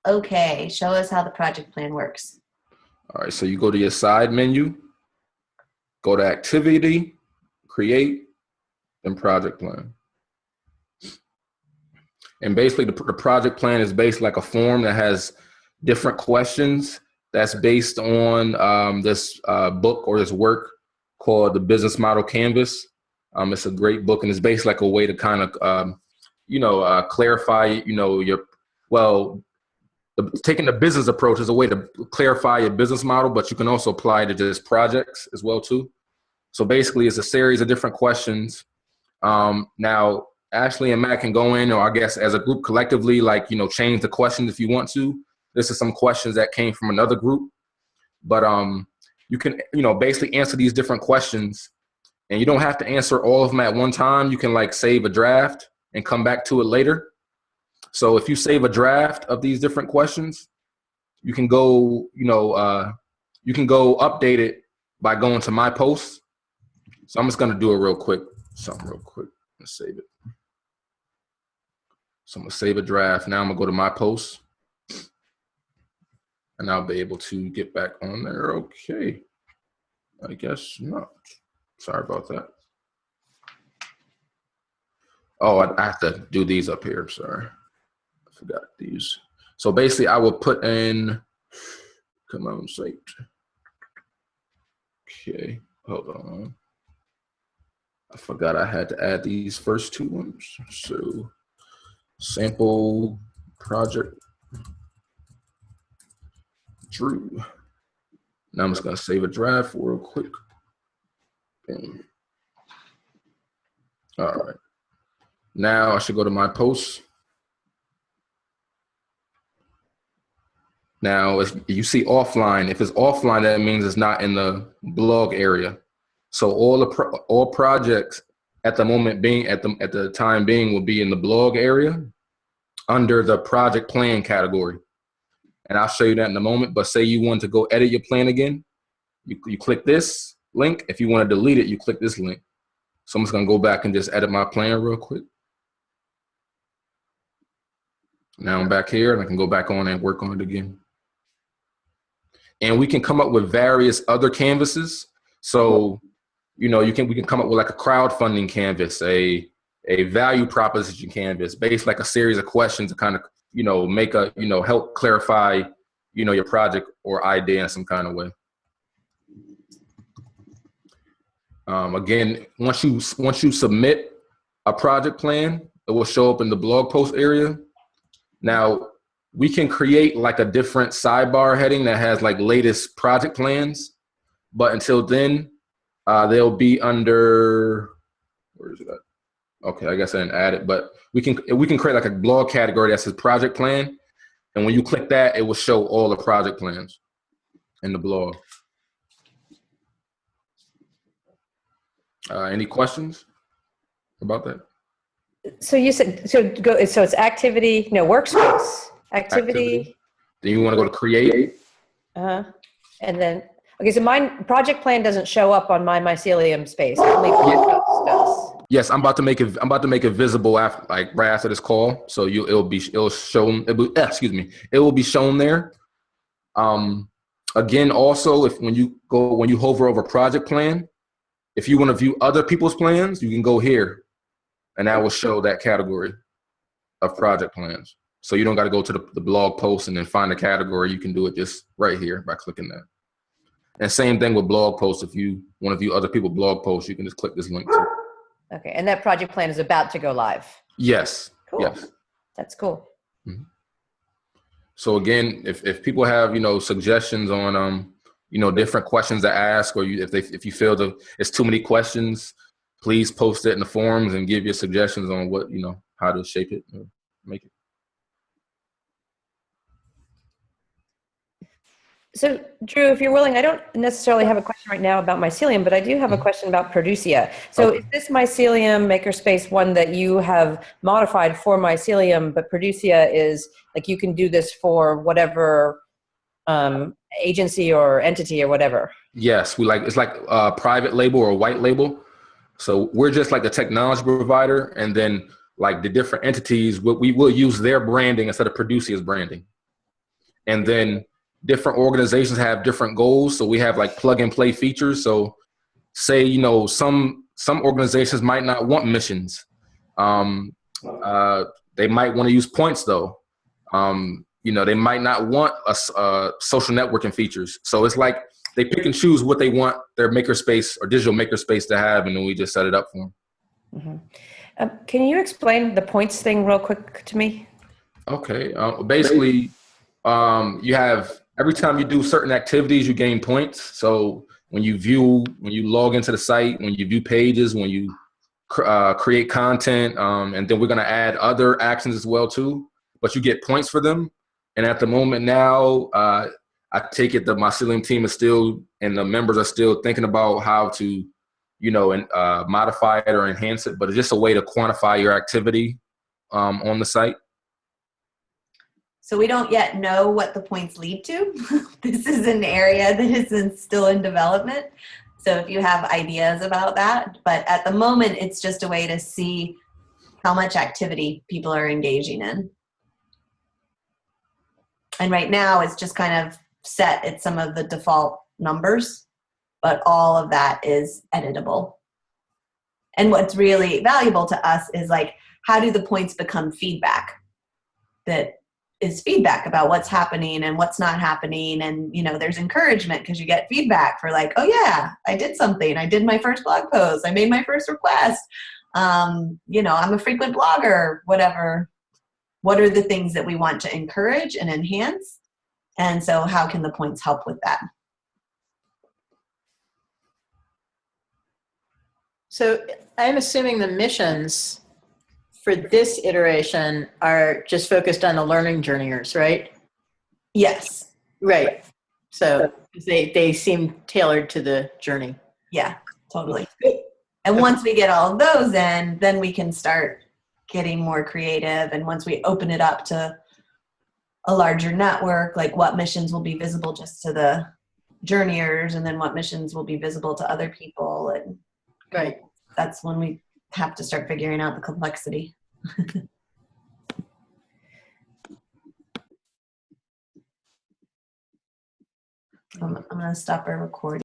Okay, show us how the project plan works. All right, so you go to your side menu, go to activity, create, and project plan. And basically the project plan is basically like a form that has different questions that's based on this book or this work called The Business Model Canvas. It's a great book, and it's basically like a way to kind of, clarify, taking the business approach is a way to clarify your business model, but you can also apply to just projects as well too. So basically it's a series of different questions. Now, Ashley and Matt can go in, or I guess as a group collectively, change the questions if you want to. This is some questions that came from another group, but you can, basically answer these different questions, and you don't have to answer all of them at one time. You can save a draft and come back to it later. So if you save a draft of these different questions, you can go, update it by going to my posts. So I'm just going to do something real quick. Let's save it. So I'm going to save a draft. Now I'm going to go to my posts, and I'll be able to get back on there. Okay. I guess not. Sorry about that. Oh, I have to do these up here. Sorry. I forgot these. So basically I will put in, come on, site. Okay, hold on. I forgot I had to add these first two ones. So sample project Drew. Now I'm just gonna save a draft real quick. Boom. All right. Now I should go to my posts. Now, if you see offline, if it's offline, that means it's not in the blog area. So all projects at the moment being at the time being will be in the blog area under the project plan category. And I'll show you that in a moment. But say you want to go edit your plan again, you click this link. If you want to delete it, you click this link. So I'm just gonna go back and just edit my plan real quick. Now I'm back here and I can go back on and work on it again. And we can come up with various other canvases. So, we can come up with like a crowdfunding canvas, a value proposition canvas, based like a series of questions to kind of, make a, help clarify, your project or idea in some kind of way. Again, once you submit a project plan, it will show up in the blog post area. Now, we can create like a different sidebar heading that has like latest project plans, but until then, they'll be under, where is it at? Okay, I guess I didn't add it, but we can create like a blog category that says project plan, and when you click that, it will show all the project plans in the blog. Any questions about that? So you said, so it's activity, no, workspace, activity. Then you want to go to create. And then, okay, so my project plan doesn't show up on my mycelium space. Only blog post does. Yes, I'm about to make it visible after, right after this call. So it will be shown there. Again, also, when you hover over project plan, if you want to view other people's plans, you can go here, and that will show that category of project plans. So you don't got to go to the blog post and then find a category. You can do it just right here by clicking that. And same thing with blog posts. If you want to view other people's blog posts, you can just click this link too. Okay, and that project plan is about to go live. Yes. Cool. Yes. That's cool. Mm-hmm. So again, if people have suggestions on different questions to ask, or if you feel that it's too many questions, please post it in the forums and give your suggestions on what how to shape it or make it. So, Drew, if you're willing, I don't necessarily have a question right now about Mycelium, but I do have a question about Producia. So is this Mycelium Makerspace one that you have modified for Mycelium, but Producia is like you can do this for whatever agency or entity or whatever? Yes, it's like a private label or a white label. So we're just like the technology provider, and then like the different entities, we will use their branding instead of Producia's branding. And then different organizations have different goals. So we have like plug and play features. So say, some organizations might not want missions. They might want to use points though. They might not want social networking features. So it's like they pick and choose what they want their makerspace or digital makerspace to have, and then we just set it up for them. Mm-hmm. Can you explain the points thing real quick to me? Okay. Basically, you have every time you do certain activities, you gain points. So when you log into the site, when you view pages, when you create content, and then we're going to add other actions as well too, but you get points for them. And at the moment now, I take it the Mycelium team is still, and the members are still thinking about how to, modify it or enhance it, but it's just a way to quantify your activity on the site. So we don't yet know what the points lead to. This is an area that is still in development. So if you have ideas about that, but at the moment, it's just a way to see how much activity people are engaging in. And right now it's just kind of set at some of the default numbers, but all of that is editable. And what's really valuable to us is like, how do the points become feedback that is feedback about what's happening and what's not happening. And, there's encouragement because you get feedback for like, oh yeah, I did something. I did my first blog post. I made my first request. I'm a frequent blogger, whatever. What are the things that we want to encourage and enhance? And so how can the points help with that? So I'm assuming the missions for this iteration are just focused on the learning journeyers, right? Yes. Right. So they seem tailored to the journey. Yeah, totally. And once we get all of those in, then we can start getting more creative. And once we open it up to a larger network, like what missions will be visible just to the journeyers, and then what missions will be visible to other people. And right. That's when we have to start figuring out the complexity. I'm going to stop our recording.